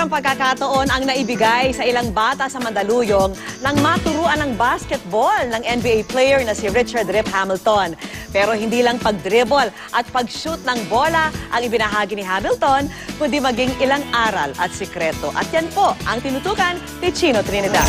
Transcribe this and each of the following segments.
Naturang pagkakataon ang naibigay sa ilang bata sa Mandaluyong nang maturuan ng basketball ng NBA player na si Richard Rip Hamilton. Pero hindi lang pag-dribble at pag-shoot ng bola ang ibinahagi ni Hamilton, kundi maging ilang aral at sikreto. At yan po ang tinutukan ni Chino Trinidad.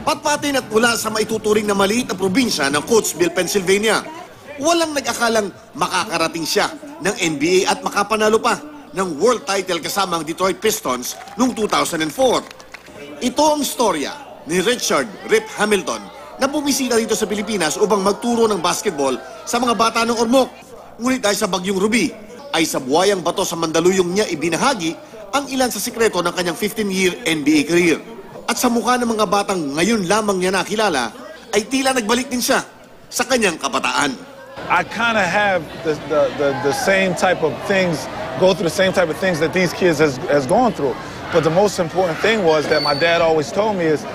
Patpatin at mula sa maituturing na maliit na probinsya ng Coatesville, Pennsylvania. Walang nag-akalang makakarating siya ng NBA at makapanalo pa ng world title kasama ang Detroit Pistons noong 2004. Ito ang storya ni Richard Rip Hamilton na bumisita dito sa Pilipinas upang magturo ng basketball sa mga bata ng Ormoc. Ngunit dahil sa Bagyong Ruby ay sa buhayang bato sa Mandaluyong niya ibinahagi ang ilan sa sikreto ng kanyang 15-year NBA career. At sa mukha ng mga batang ngayon lamang niya nakilala ay tila nagbalik din siya sa kanyang kabataan. I kind of have the same type of things, go through the same type of things that these kids has gone through. But the most important thing was that my dad always told me is,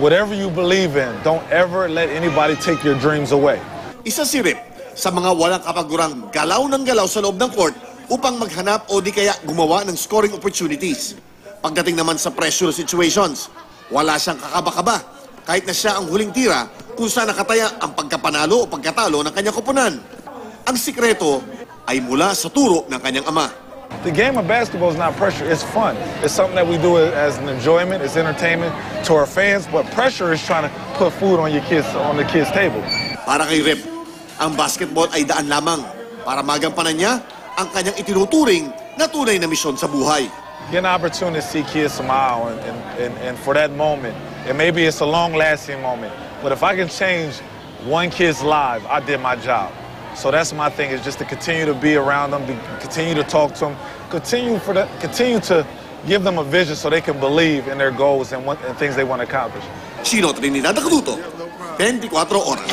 whatever you believe in, don't ever let anybody take your dreams away. Isa si Rip sa mga walang kapagurang galaw ng galaw sa loob ng court upang maghanap o di kaya gumawa ng scoring opportunities. Pagdating naman sa pressure situations, wala siyang kakaba-kaba kahit na siya ang huling tira kung saan nakataya ang pagkapanalo o pagkatalo ng kanyang koponan. Ang sikreto ay mula sa turo ng kanyang ama. The game of basketball is not pressure, it's fun. It's something that we do as an enjoyment, it's entertainment to our fans, but pressure is trying to put food on the kids' table. Para kay Rip, ang basketball ay daan lamang para magampanan niya ang kanyang itinuturing na tunay na misyon sa buhay. Get an opportunity to see kids smile and for that moment, and maybe it's a long-lasting moment, but if I can change one kid's life, I did my job. So that's my thing, is just to continue to be around them, continue to talk to them, continue to give them a vision so they can believe in their goals and things they want to accomplish. Chino Trinidad, Nakatuto, 24 Oras.